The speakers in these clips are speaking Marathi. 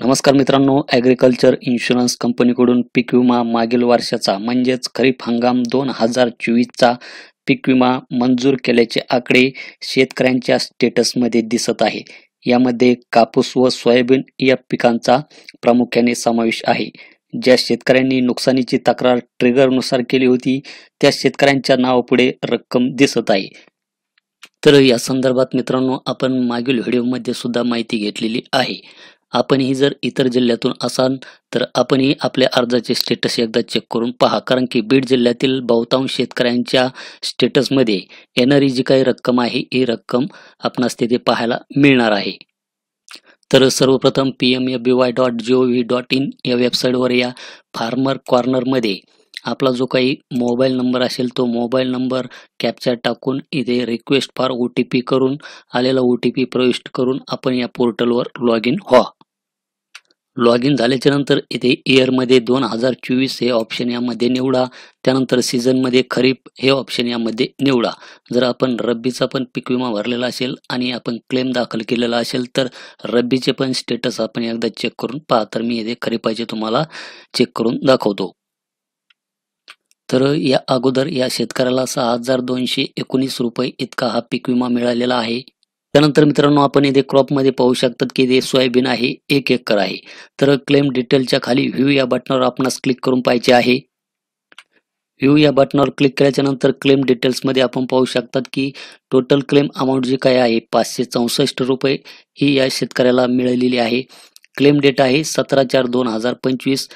नमस्कार मित्रांनो, ॲग्रिकल्चर इन्शुरन्स कंपनीकडून पीक विमा मागील वर्षाचा म्हणजेच खरीप हंगाम 2024चा पीक विमा मंजूर केल्याचे आकडे शेतकऱ्यांच्या स्टेटसमध्ये दिसत आहे. यामध्ये कापूस व सोयाबीन या पिकांचा प्रामुख्याने समावेश आहे. ज्या शेतकऱ्यांनी नुकसानीची तक्रार ट्रिगरनुसार केली होती त्या शेतकऱ्यांच्या नावापुढे रक्कम दिसत आहे. तर या संदर्भात मित्रांनो, आपण मागील व्हिडिओमध्ये सुद्धा माहिती घेतलेली आहे. आपणही जर इतर जिल्ह्यातून असाल तर आपणही आपल्या अर्जाचे स्टेटस एकदा चेक करून पहा, कारण की बीड जिल्ह्यातील बहुतांश शेतकऱ्यांच्या स्टेटसमध्ये येणारी जी काही रक्कम आहे ही रक्कम आपणास तिथे पाहायला मिळणार आहे. तर सर्वप्रथम pmfby.gov.in या वेबसाईटवर या फार्मर कॉर्नरमध्ये आपला जो काही मोबाईल नंबर असेल तो मोबाईल नंबर कॅप्चा टाकून इथे रिक्वेस्ट फॉर OTP करून आलेला OTP प्रविष्ट करून आपण या पोर्टलवर लॉग इन व्हा. लॉग इन झाल्याच्या नंतर इथे इयरमध्ये 2024 हे ऑप्शन यामध्ये निवडा. त्यानंतर सीझनमध्ये खरीप हे ऑप्शन यामध्ये निवडा. जर आपण रब्बीचा पण पीक विमा भरलेला असेल आणि आपण क्लेम दाखल केलेला असेल तर रब्बीचे पण स्टेटस आपण एकदा चेक करून पहा. तर मी इथे खरीपाचे तुम्हाला चेक करून दाखवतो. तर या अगोदर या शेतकऱ्याला 6,219 रुपये इतका हा पीक विमा मिळालेला आहे. त्यानंतर मित्रांनो, आपण इथे क्रॉपमध्ये पाहू शकतात की ते सोयाबीन आहे, 1 एकर आहे. तर क्लेम डिटेलच्या खाली व्ह्यू या बटनावर आपणास क्लिक करून पाहायचे आहे. व्ह्यू या बटनावर क्लिक केल्याच्या नंतर क्लेम डिटेल्समध्ये आपण पाहू शकतात की टोटल क्लेम अमाऊंट जी काय आहे 564 रुपये ही या शेतकऱ्याला मिळालेली आहे. क्लेम डेट आहे 17/4/2025.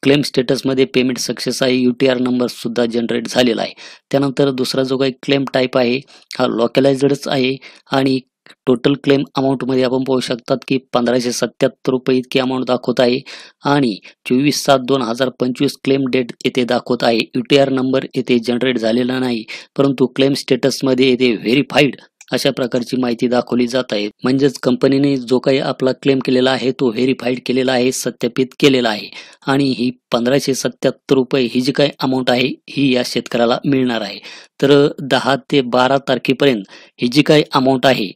क्लेम स्टेटसमध्ये पेमेंट सक्सेस आहे. UTR नंबर सुद्धा जनरेट झालेला आहे. त्यानंतर दुसरा जो काही क्लेम टाईप आहे हा लोकलाइज्डच आहे आणि टोटल क्लेम अमाऊंटमध्ये आपण पाहू शकतात की 1577 रुपये इतकी अमाऊंट दाखवत आहे आणि 24/7/2025 क्लेम डेट येथे दाखवत आहे. UTR नंबर येथे जनरेट झालेला नाही, परंतु क्लेम स्टेटसमध्ये येथे व्हेरीफाईड अशा प्रकारची माहिती दाखवली जात आहे. म्हणजेच कंपनीने जो काही आपला क्लेम केलेला आहे तो व्हेरीफाईड केलेला आहे, सत्यापित केलेला आहे आणि ही 1577 रुपये ही जी काही अमाऊंट आहे ही या शेतकऱ्याला मिळणार आहे. तर 10 ते 12 तारखेपर्यंत ही जी काही अमाऊंट आहे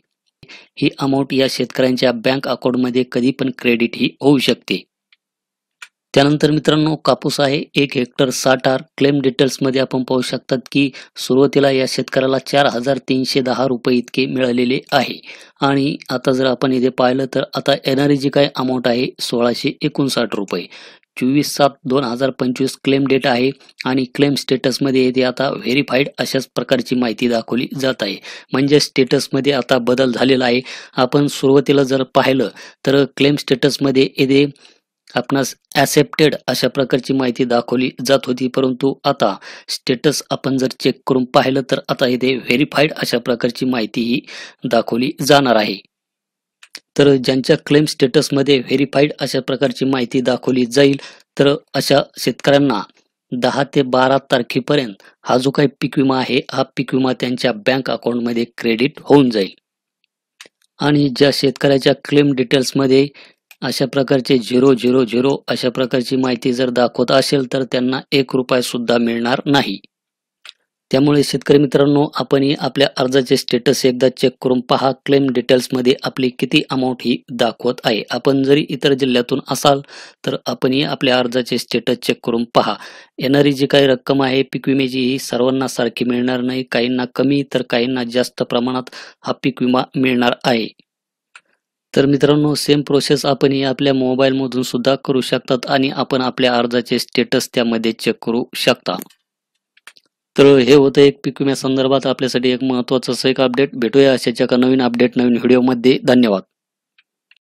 ही अमाऊंट या शेतकऱ्यांच्या बँक अकाउंटमध्ये कधी पण क्रेडिट ही होऊ शकते. त्यानंतर मित्रांनो, कापूस आहे 1 हेक्टर 60 क्लेम डिटेल्समध्ये आपण पाहू शकतात की सुरुवातीला या शेतकऱ्याला 4,310 रुपये इतके मिळालेले आहे आणि आता जर आपण इथे पाहिलं तर आता येणारी जी काही अमाऊंट आहे 1,659 रुपये. 24/7/2025 क्लेम डेट आहे आणि क्लेम स्टेटसमध्ये येथे आता व्हेरीफाईड अशाच प्रकारची माहिती दाखवली जात आहे. म्हणजे स्टेटसमध्ये आता बदल झालेला आहे. आपण सुरुवातीला जर पाहिलं तर क्लेम स्टेटसमध्ये येथे आपणास ॲक्सेप्टेड अशा प्रकारची माहिती दाखवली जात होती, परंतु आता स्टेटस आपण जर चेक करून पाहिलं तर आता इथे व्हेरीफाईड अशा प्रकारची माहिती ही दाखवली जाणार आहे. तर ज्यांच्या क्लेम स्टेटसमध्ये व्हेरीफाईड अशा प्रकारची माहिती दाखवली जाईल तर अशा शेतकऱ्यांना 10 ते 12 तारखेपर्यंत हा जो काही पीक विमा आहे हा पीक विमा त्यांच्या बँक अकाउंटमध्ये क्रेडिट होऊन जाईल. आणि ज्या शेतकऱ्याच्या क्लेम डिटेल्समध्ये अशा प्रकारचे 000 अशा प्रकारची माहिती जर दाखवत असेल तर त्यांना 1 रुपया सुद्धा मिळणार नाही. त्यामुळे शेतकरी मित्रांनो, आपणही आपल्या अर्जाचे स्टेटस एकदा चेक करून पहा क्लेम डिटेल्समध्ये आपली किती अमाऊंट ही दाखवत आहे. आपण जरी इतर जिल्ह्यातून असाल तर आपणही आपल्या अर्जाचे स्टेटस चेक करून पहा. येणारी जी काही रक्कम आहे पीक विम्याची ही सर्वांना सारखी मिळणार नाही. काहींना कमी तर काहींना जास्त प्रमाणात हा पीक विमा मिळणार आहे. तर मित्रांनो, सेम प्रोसेस आपणही आपल्या मोबाईलमधून सुद्धा करू शकतात आणि आपण आपल्या अर्जाचे स्टेटस त्यामध्ये चेक करू शकता. तर हे होतं एक पीक विम्या संदर्भात आपल्यासाठी एक महत्त्वाचं असं एक अपडेट. भेटूया अशाच एका नवीन अपडेट नवीन व्हिडिओमध्ये. धन्यवाद.